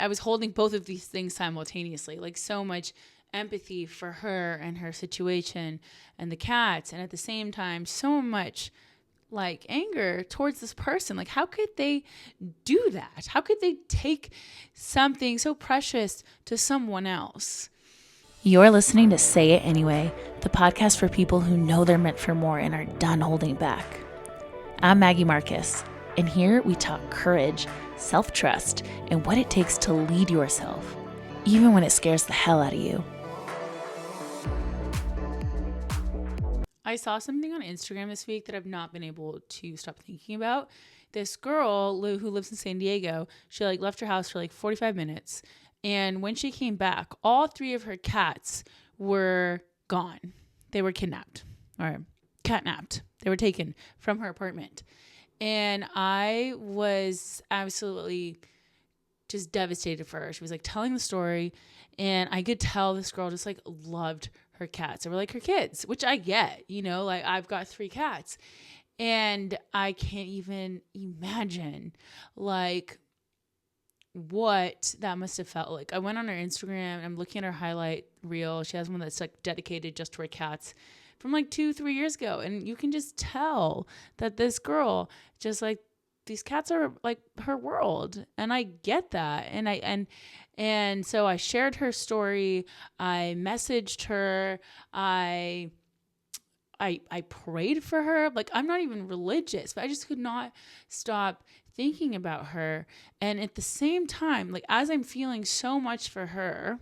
I was holding both of these things simultaneously, like so much empathy for her and her situation and the cats, and at the same time so much like anger towards this person. Like, how could they do that? How could they take something so precious to someone else? You're listening to Say It Anyway, the podcast for people who know they're meant for more and are done holding back. I'm Maggie Marcus, and here we talk courage, self-trust, and what it takes to lead yourself, even when it scares the hell out of you. I saw something on Instagram this week that I've not been able to stop thinking about. This girl who lives in San Diego, she like left her house for like 45 minutes. And when she came back, all 3 of her cats were gone. They were kidnapped or catnapped. They were taken from her apartment. And I was absolutely just devastated for her. She was like telling the story, and I could tell this girl just like loved her cats. They were like her kids, which I get, you know, like I've got 3 cats, and I can't even imagine like what that must have felt like. I went on her Instagram and I'm looking at her highlight reel. She has one that's like dedicated just to her cats from like 2-3 years ago. And you can just tell that this girl just like, these cats are like her world. And I get that. And so I shared her story. I messaged her. I prayed for her. Like, I'm not even religious, but I just could not stop thinking about her. And at the same time, like, as I'm feeling so much for her,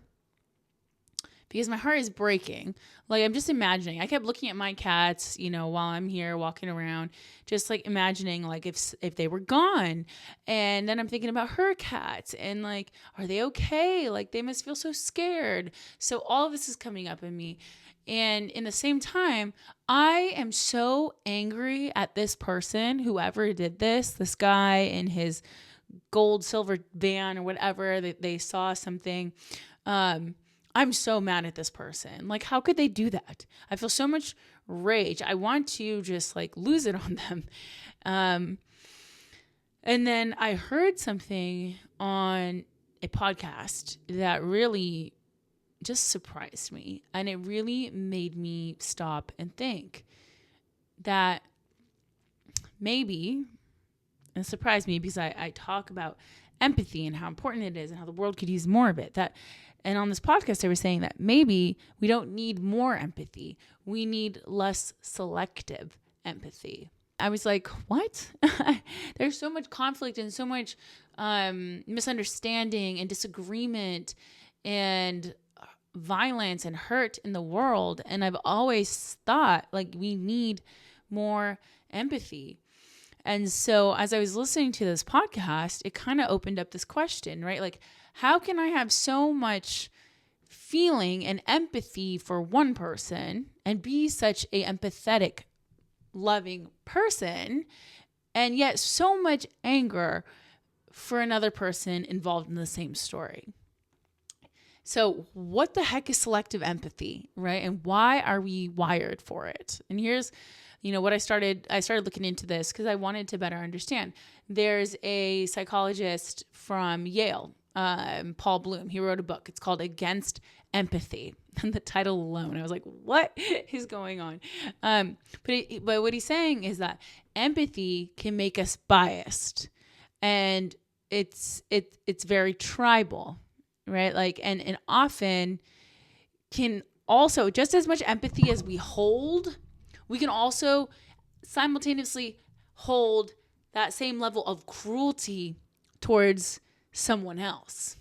because my heart is breaking, like, I'm just imagining, I kept looking at my cats, you know, while I'm here walking around, just like imagining like if they were gone. And then I'm thinking about her cats and like, are they okay? Like, they must feel so scared. So all of this is coming up in me. And in the same time, I am so angry at this person, whoever did this guy in his gold, silver van or whatever, that they saw something. I'm so mad at this person. Like, how could they do that? I feel so much rage. I want to just like lose it on them. And then I heard something on a podcast that really just surprised me, and it really made me stop and think that maybe, and it surprised me because I talk about empathy and how important it is and how the world could use more of it. And on this podcast, they were saying that maybe we don't need more empathy. We need less selective empathy. I was like, what? There's so much conflict and so much misunderstanding and disagreement and violence and hurt in the world. And I've always thought like we need more empathy. And so as I was listening to this podcast, it kind of opened up this question, right? Like, how can I have so much feeling and empathy for one person and be such a empathetic, loving person, and yet so much anger for another person involved in the same story? So what the heck is selective empathy, right? And why are we wired for it? And here's, you know, what I started looking into this because I wanted to better understand. There's a psychologist from Yale, Paul Bloom. He wrote a book. It's called Against Empathy. And the title alone, I was like, what is going on? But what he's saying is that empathy can make us biased, and it's very tribal, right? Like, and often can also, just as much empathy as we hold, we can also simultaneously hold that same level of cruelty towards someone else.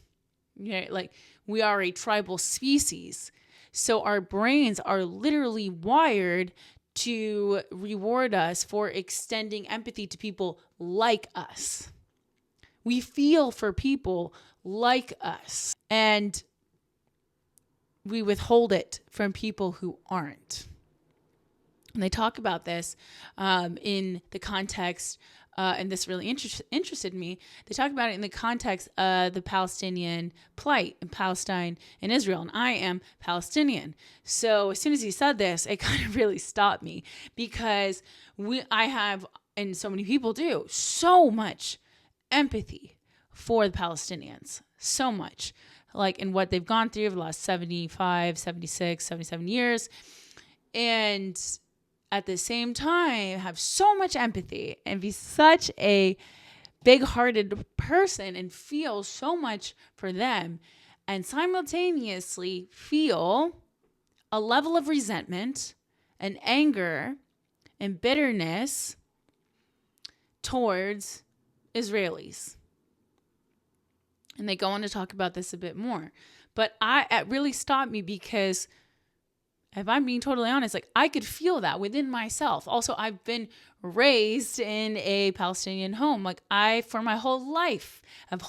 Okay? Like, we are a tribal species. So our brains are literally wired to reward us for extending empathy to people like us. We feel for people like us, and we withhold it from people who aren't. And they talk about this in the context, and this really interested me. They talk about it in the context of the Palestinian plight in Palestine and Israel. And I am Palestinian. So as soon as he said this, it kind of really stopped me, because I have, and so many people do, so much empathy for the Palestinians. So much. Like in what they've gone through over the last 75, 76, 77 years. And at the same time, have so much empathy and be such a big-hearted person and feel so much for them, and simultaneously feel a level of resentment and anger and bitterness towards Israelis. And they go on to talk about this a bit more. But it really stopped me because, if I'm being totally honest, like I could feel that within myself. Also, I've been raised in a Palestinian home. Like for my whole life, I've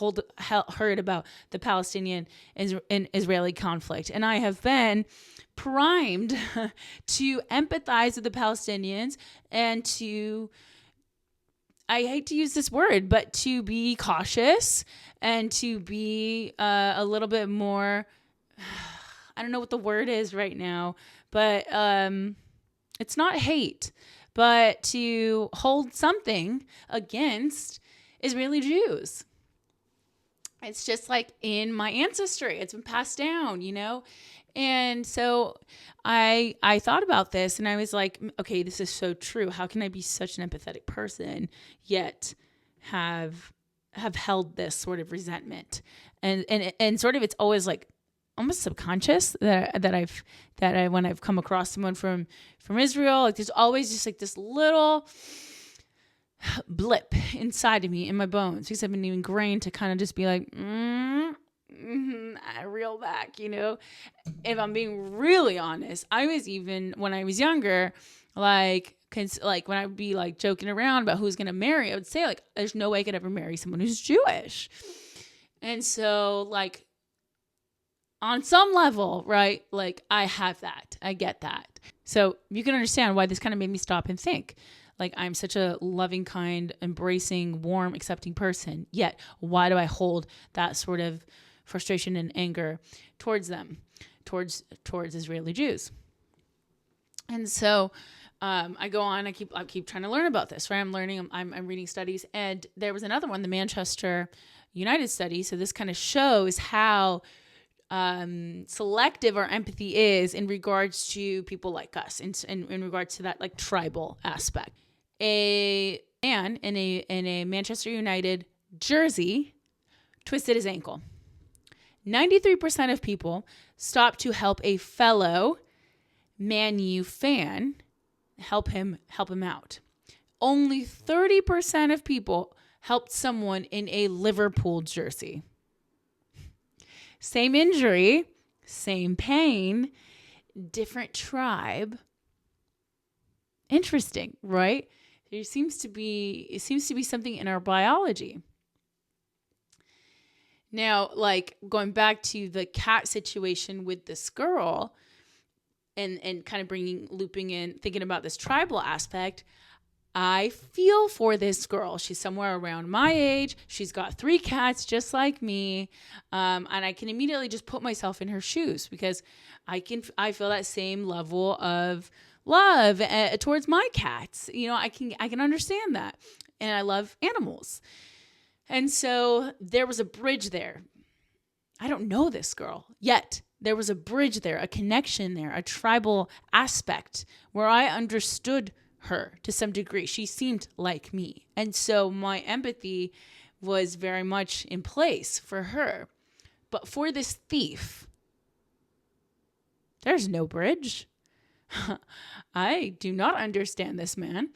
heard about the Palestinian and Israeli conflict. And I have been primed to empathize with the Palestinians and to, I hate to use this word, but to be cautious and to be a little bit more, I don't know what the word is right now, but it's not hate, but to hold something against Israeli Jews. It's just like in my ancestry. It's been passed down, you know? And so I thought about this and I was like, okay, this is so true. How can I be such an empathetic person yet have held this sort of resentment? And sort of it's always like almost subconscious that when I've come across someone from Israel, like there's always just like this little blip inside of me in my bones because I've been ingrained to kind of just be like, I reel back, you know. If I'm being really honest, I was even when I was younger, like when I would be like joking around about who's gonna marry, I would say like, there's no way I could ever marry someone who's Jewish. And so like on some level, right? Like I have that, I get that. So you can understand why this kind of made me stop and think. Like I'm such a loving, kind, embracing, warm, accepting person. Yet why do I hold that sort of frustration and anger towards them, towards Israeli Jews? And so I go on. I keep trying to learn about this. Right? I'm learning. I'm reading studies, and there was another one, the Manchester United study. So this kind of shows how selective our empathy is in regards to people like us, in regards to that like tribal aspect. A man in a Manchester United jersey twisted his ankle. 93% of people stopped to help a fellow Man U fan help him out. Only 30% of people helped someone in a Liverpool jersey. Same injury, same pain, different tribe. Interesting, right? It seems to be something in our biology. Now, like going back to the cat situation with this girl and kind of looping in, thinking about this tribal aspect, I feel for this girl. She's somewhere around my age. She's got 3 cats just like me. And I can immediately just put myself in her shoes because I feel that same level of love towards my cats. You know, I can understand that. And I love animals. And so there was a bridge there. I don't know this girl yet. There was a bridge there, a connection there, a tribal aspect where I understood her to some degree. She seemed like me. And so my empathy was very much in place for her. But for this thief, there's no bridge. I do not understand this man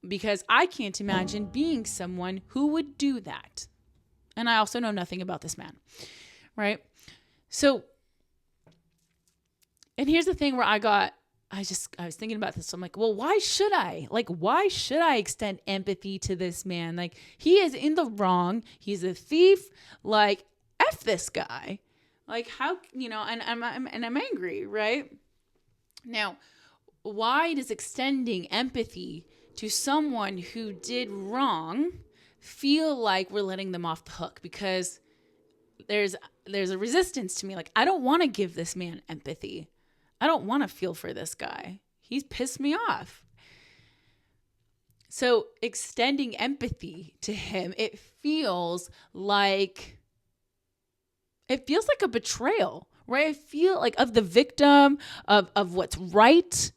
because I can't imagine being someone who would do that. And I also know nothing about this man, right? So, and here's the thing where I was thinking about this. So I'm like, well, why should I extend empathy to this man? Like, he is in the wrong. He's a thief. Like, F this guy. Like, how, you know, and I'm angry, right? Now, why does extending empathy to someone who did wrong feel like we're letting them off the hook? Because there's a resistance to me. Like, I don't want to give this man empathy. I don't want to feel for this guy. He's pissed me off. So extending empathy to him, it feels like a betrayal, right? I feel like of the victim, of what's right,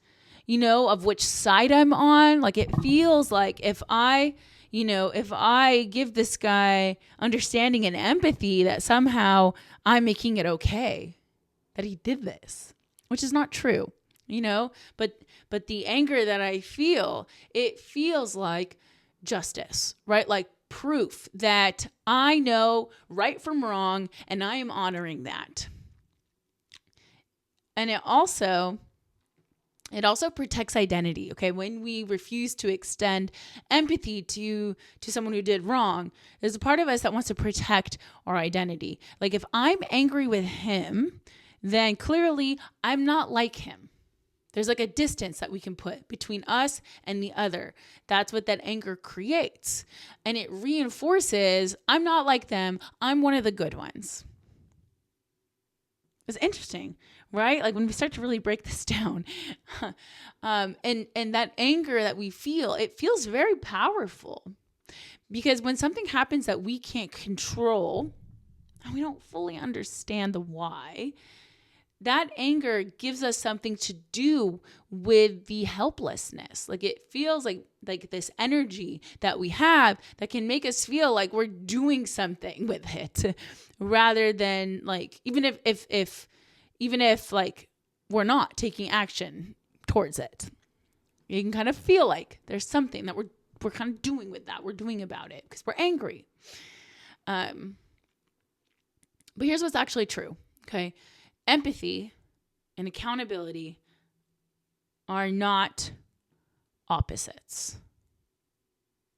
of which side I'm on. Like it feels like if I give this guy understanding and empathy, that somehow I'm making it okay that he did this, which is not true, but the anger that I feel, it feels like justice, right? Like proof that I know right from wrong and I am honoring that. And it also protects identity. Okay. When we refuse to extend empathy to someone who did wrong, there's a part of us that wants to protect our identity. Like if I'm angry with him, then clearly I'm not like him. There's like a distance that we can put between us and the other. That's what that anger creates. And it reinforces, I'm not like them. I'm one of the good ones. It's interesting, right? Like when we start to really break this down, and that anger that we feel, it feels very powerful, because when something happens that we can't control and we don't fully understand the why, that anger gives us something to do with the helplessness. Like it feels like this energy that we have that can make us feel like we're doing something with it, rather than like even if like we're not taking action towards it. You can kind of feel like there's something that we're kind of doing with that. We're doing about it because we're angry. But here's what's actually true. Okay. Empathy and accountability are not opposites.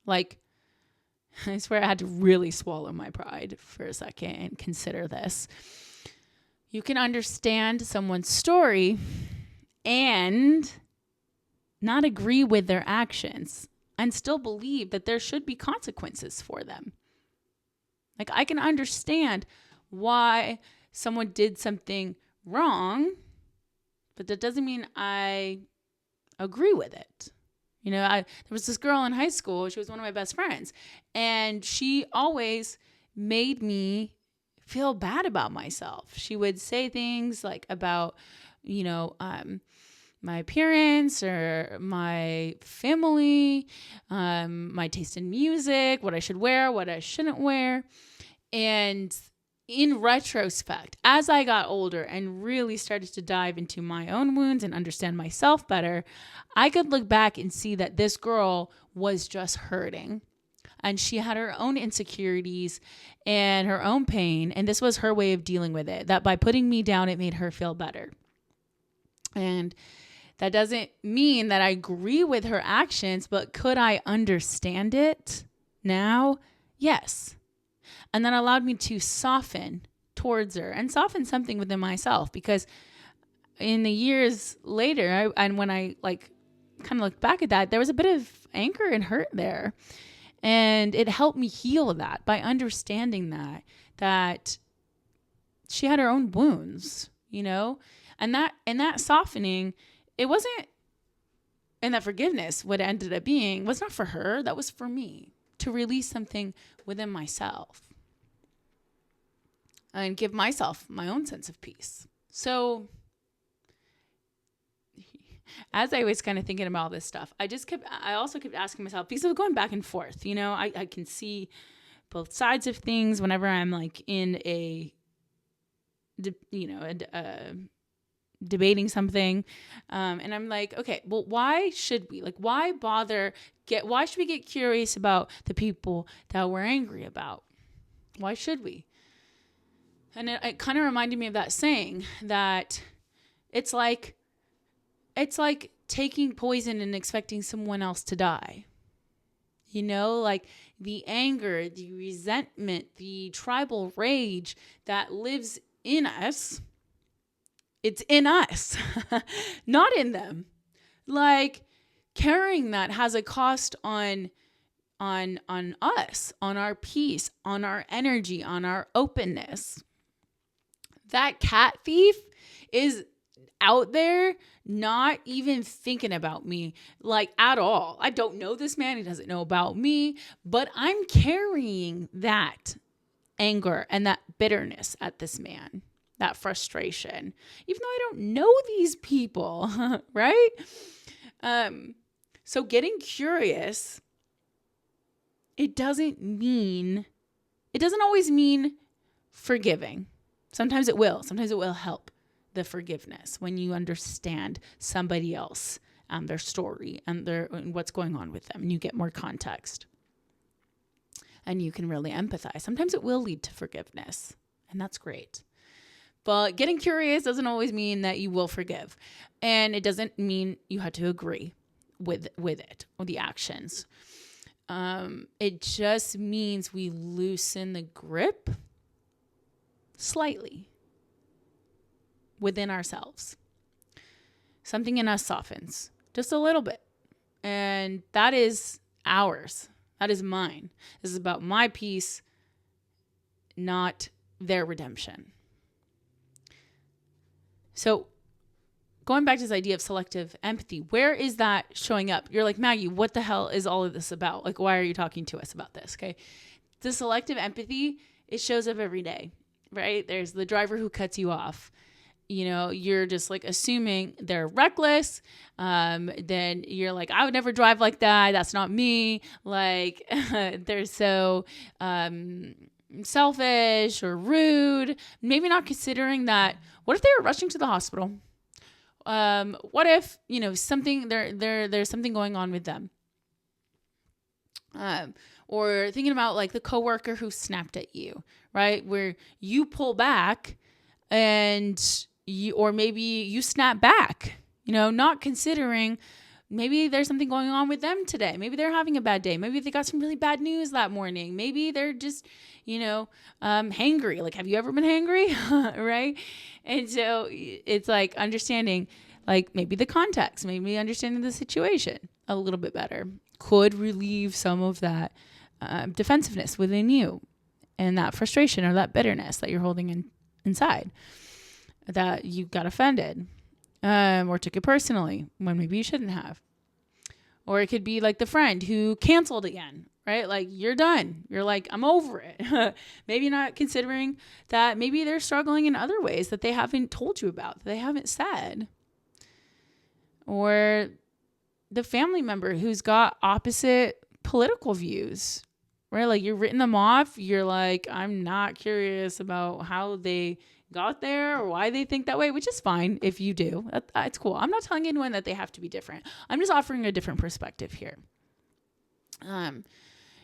Like, I swear I had to really swallow my pride for a second and consider this. You can understand someone's story and not agree with their actions and still believe that there should be consequences for them. Like, I can understand why someone did something wrong, but that doesn't mean I agree with it. There was this girl in high school. She was one of my best friends, and she always made me feel bad about myself. She would say things like about, my appearance or my family, my taste in music, what I should wear, what I shouldn't wear. And in retrospect, as I got older and really started to dive into my own wounds and understand myself better, I could look back and see that this girl was just hurting. And she had her own insecurities and her own pain. And this was her way of dealing with it, that by putting me down, it made her feel better. And that doesn't mean that I agree with her actions, but could I understand it now? Yes. And that allowed me to soften towards her and soften something within myself, because in the years later, and when I like kind of look back at that, there was a bit of anger and hurt there. And it helped me heal that by understanding that she had her own wounds, and that softening, it wasn't, and that forgiveness, what it ended up being, was not for her. That was for me to release something within myself and give myself my own sense of peace. So as I was kind of thinking about all this stuff, I also kept asking myself, because I was going back and forth, I can see both sides of things whenever I'm like in debating something. And I'm like, okay, well, why should we get curious about the people that we're angry about? Why should we? And it kind of reminded me of that saying that it's like taking poison and expecting someone else to die. Like the anger, the resentment, the tribal rage that lives in us, it's in us, not in them. Like carrying that has a cost on us, on our peace, on our energy, on our openness. That cat thief is out there, not even thinking about me like at all. I don't know this man. He doesn't know about me, but I'm carrying that anger and that bitterness at this man, that frustration, even though I don't know these people, right? So getting curious, it doesn't always mean forgiving. Sometimes it will. Sometimes it will help the forgiveness when you understand somebody else and their story and what's going on with them, and you get more context and you can really empathize. Sometimes it will lead to forgiveness, and that's great. But getting curious doesn't always mean that you will forgive, and it doesn't mean you have to agree with it or the actions. It just means we loosen the grip slightly within ourselves. Something in us softens just a little bit. And that is ours. That is mine. This is about my peace, not their redemption. So going back to this idea of selective empathy, where is that showing up? You're like, Maggie, what the hell is all of this about? Like, why are you talking to us about this? Okay. The selective empathy, it shows up every day, right? There's the driver who cuts you off. You're just like assuming they're reckless. Then you're like, I would never drive like that. That's not me. Like they're so selfish or rude. Maybe not considering that. What if they were rushing to the hospital? What if, something there's something going on with them? Or thinking about like the coworker who snapped at you, right? Where you pull back or maybe you snap back, not considering maybe there's something going on with them today. Maybe they're having a bad day. Maybe they got some really bad news that morning. Maybe they're just, hangry. Like, have you ever been hangry? Right? And so it's like understanding, like maybe the context, maybe understanding the situation a little bit better could relieve some of that defensiveness within you and that frustration or that bitterness that you're holding inside, that you got offended or took it personally when maybe you shouldn't have. Or it could be like the friend who canceled again, right? Like you're done. You're like, I'm over it. Maybe not considering that maybe they're struggling in other ways that they haven't told you about, that they haven't said. Or the family member who's got opposite political views, right? Like you're written them off. You're like, I'm not curious about how they got there or why they think that way, which is fine if you do. It's cool. I'm not telling anyone that they have to be different. I'm just offering a different perspective here. Or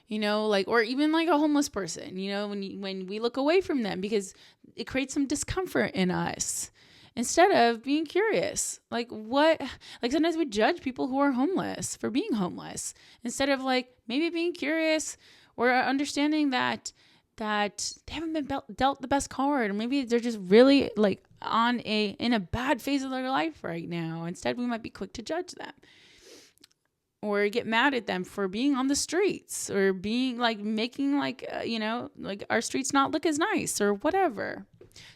even like a homeless person, when we look away from them because it creates some discomfort in us instead of being curious. Like sometimes we judge people who are homeless for being homeless instead of like maybe being curious or understanding that they haven't been dealt the best card, or maybe they're just really like in a bad phase of their life right now. Instead, we might be quick to judge them or get mad at them for being on the streets or being like making like our streets not look as nice or whatever.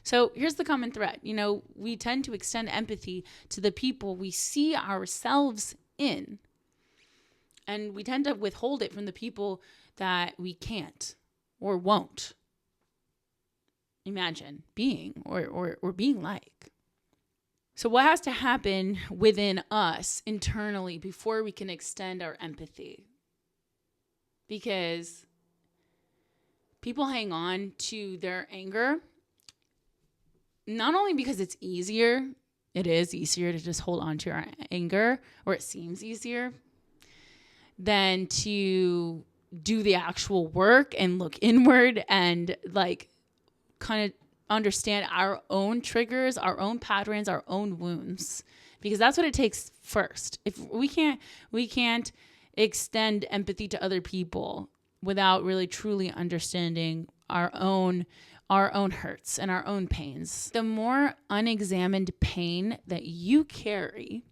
So here's the common thread. We tend to extend empathy to the people we see ourselves in, and we tend to withhold it from the people that we can't or won't imagine being or being like. So what has to happen within us internally before we can extend our empathy? Because people hang on to their anger, not only because it's easier, it is easier to just hold on to our anger, or it seems easier, than to do the actual work and look inward and like kind of understand our own triggers, our own patterns, our own wounds, because that's what it takes first. If we can't extend empathy to other people without really truly understanding our own hurts and our own pains. The more unexamined pain that you carry,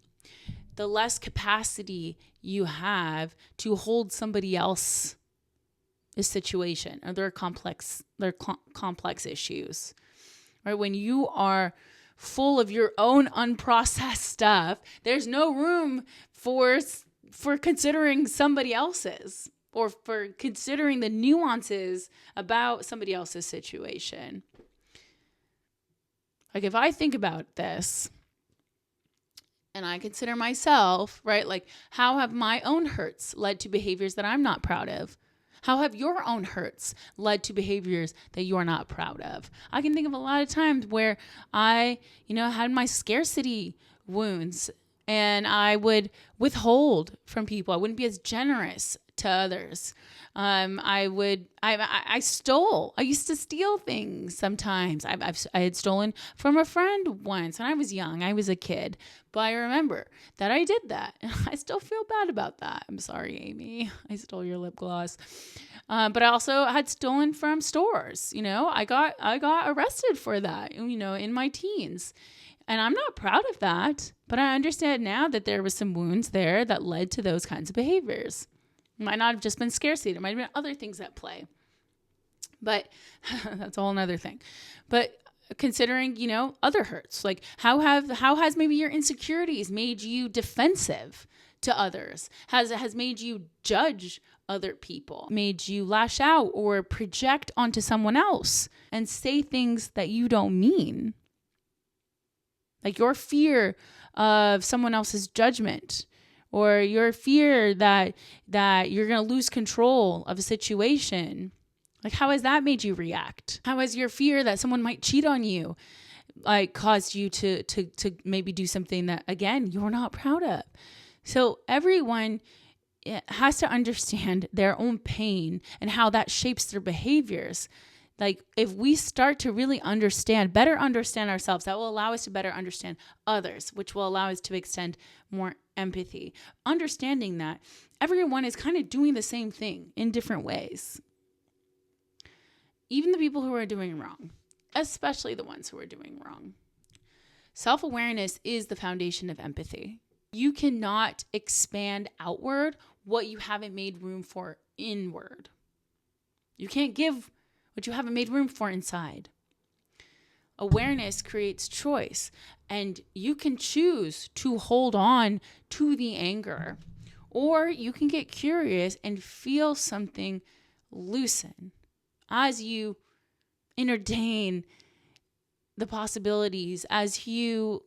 the less capacity you have to hold somebody else's situation or their complex issues. Right? When you are full of your own unprocessed stuff, there's no room for considering somebody else's, or for considering the nuances about somebody else's situation. Like, if I think about this and I consider myself, right, like, how have my own hurts led to behaviors that I'm not proud of? How have your own hurts led to behaviors that you're not proud of? I can think of a lot of times where I, had my scarcity wounds, and I would withhold from people. I wouldn't be as generous to others. I stole. I used to steal things sometimes. I had stolen from a friend once, and I was young. I was a kid, but I remember that I did that, and I still feel bad about that. I'm sorry, Amy. I stole your lip gloss. But I also had stolen from stores. I got arrested for that. In my teens. And I'm not proud of that, but I understand now that there was some wounds there that led to those kinds of behaviors. It might not have just been scarcity. There might have been other things at play. But that's a whole nother thing. But considering, other hurts, like how has maybe your insecurities made you defensive to others? Has made you judge other people, made you lash out or project onto someone else and say things that you don't mean? Like your fear of someone else's judgment, or your fear that you're going to lose control of a situation. Like, how has that made you react? How has your fear that someone might cheat on you, like, caused you to maybe do something that, again, you're not proud of? So everyone has to understand their own pain and how that shapes their behaviors. Like, if we start to really better understand ourselves, that will allow us to better understand others, which will allow us to extend more empathy. Understanding that everyone is kind of doing the same thing in different ways. Even the people who are doing wrong, especially the ones who are doing wrong. Self-awareness is the foundation of empathy. You cannot expand outward what you haven't made room for inward. You can't give what you haven't made room for inside. Awareness creates choice, and you can choose to hold on to the anger, or you can get curious and feel something loosen as you entertain the possibilities, as you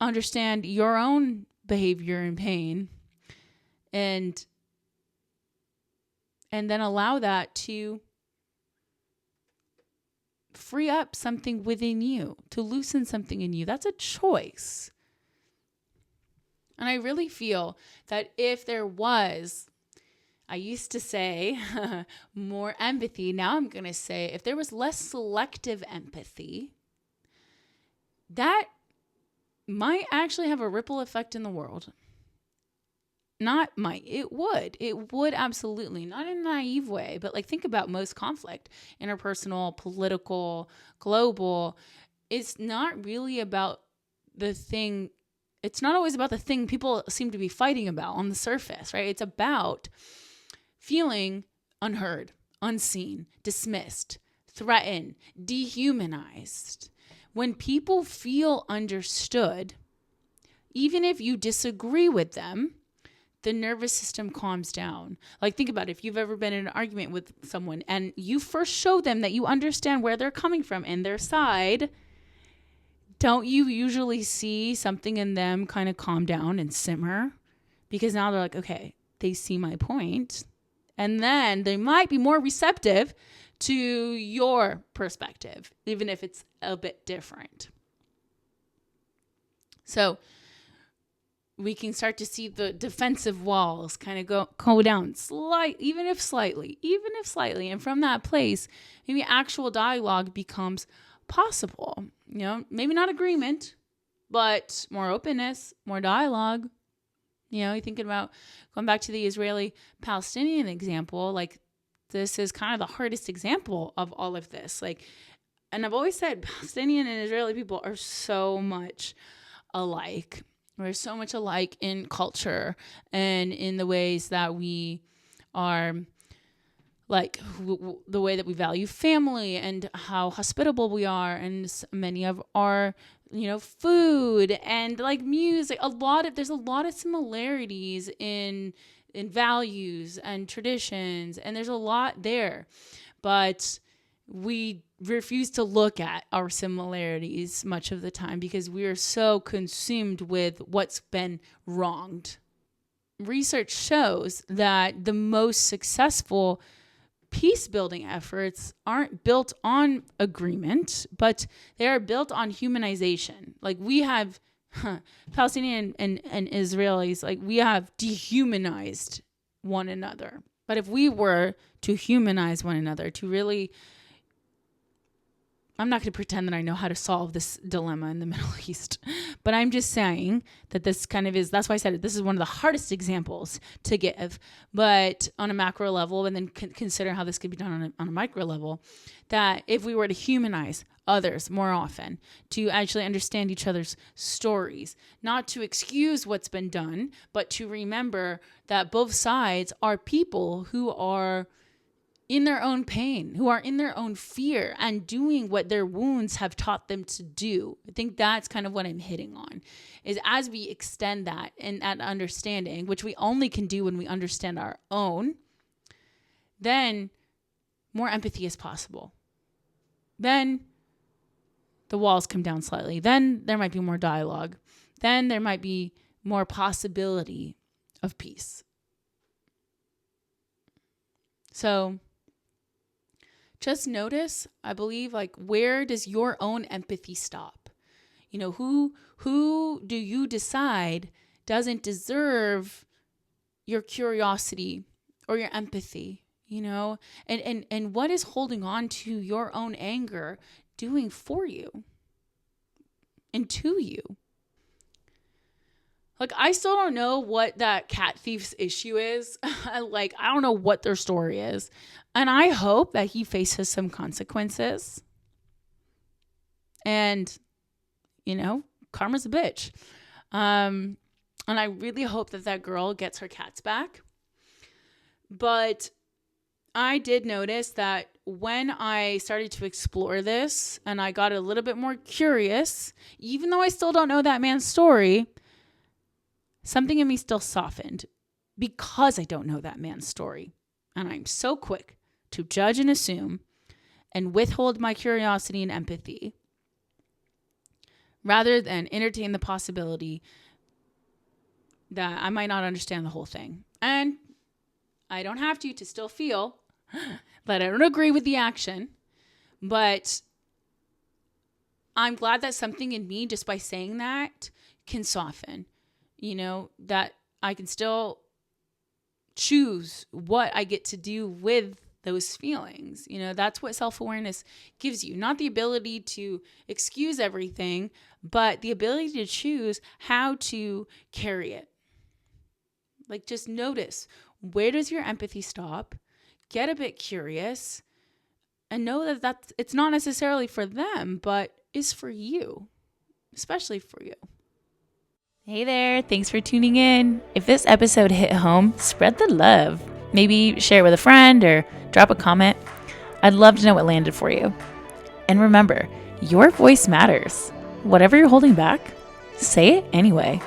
understand your own behavior and pain, and then allow that to free up something within you, to loosen something in you. That's a choice. And I really feel that if there was, I used to say more empathy, now I'm going to say if there was less selective empathy, that might actually have a ripple effect in the world. It would absolutely, not in a naive way, but like, think about most conflict, interpersonal, political, global. It's not really about the thing. It's not always about the thing people seem to be fighting about on the surface, right? It's about feeling unheard, unseen, dismissed, threatened, dehumanized. When people feel understood, even if you disagree with them, the nervous system calms down. Like, think about it. If you've ever been in an argument with someone and you first show them that you understand where they're coming from and their side, don't you usually see something in them kind of calm down and simmer? Because now they're like, okay, they see my point. And then they might be more receptive to your perspective, even if it's a bit different. So we can start to see the defensive walls kind of go down even if slightly. And from that place, maybe actual dialogue becomes possible. Maybe not agreement, but more openness, more dialogue. You're thinking about going back to the Israeli-Palestinian example, like, this is kind of the hardest example of all of this. Like, and I've always said Palestinian and Israeli people are so much alike. We're so much alike in culture and in the ways that we are, like, the way that we value family and how hospitable we are. And many of our food and like music. There's a lot of similarities in values and traditions, and there's a lot there. But we refuse to look at our similarities much of the time because we are so consumed with what's been wronged. Research shows that the most successful peace building efforts aren't built on agreement, but they are built on humanization. Like we have Palestinian and Israelis, like we have dehumanized one another. But if we were to humanize one another, to really, I'm not going to pretend that I know how to solve this dilemma in the Middle East, but I'm just saying that this kind of is, that's why I said it, this is one of the hardest examples to give, but on a macro level, and then consider how this could be done on a micro level, that if we were to humanize others more often, to actually understand each other's stories, not to excuse what's been done, but to remember that both sides are people who are in their own pain, who are in their own fear and doing what their wounds have taught them to do. I think that's kind of what I'm hitting on, is as we extend that and that understanding, which we only can do when we understand our own, then more empathy is possible. Then the walls come down slightly. Then there might be more dialogue. Then there might be more possibility of peace. So just notice, I believe, like, where does your own empathy stop? Who do you decide doesn't deserve your curiosity or your empathy, and what is holding on to your own anger doing for you and to you? Like, I still don't know what that cat thief's issue is. Like, I don't know what their story is. And I hope that he faces some consequences. And, karma's a bitch. And I really hope that girl gets her cats back. But I did notice that when I started to explore this and I got a little bit more curious, even though I still don't know that man's story, something in me still softened because I don't know that man's story. And I'm so quick to judge and assume and withhold my curiosity and empathy rather than entertain the possibility that I might not understand the whole thing. And I don't have to still feel that I don't agree with the action, but I'm glad that something in me, just by saying that, can soften. That I can still choose what I get to do with those feelings. That's what self-awareness gives you. Not the ability to excuse everything, but the ability to choose how to carry it. Like, just notice, where does your empathy stop? Get a bit curious and know that it's not necessarily for them, but is for you, especially for you. Hey there, thanks for tuning in. If this episode hit home, spread the love. Maybe share it with a friend or drop a comment. I'd love to know what landed for you. And remember, your voice matters. Whatever you're holding back, say it anyway.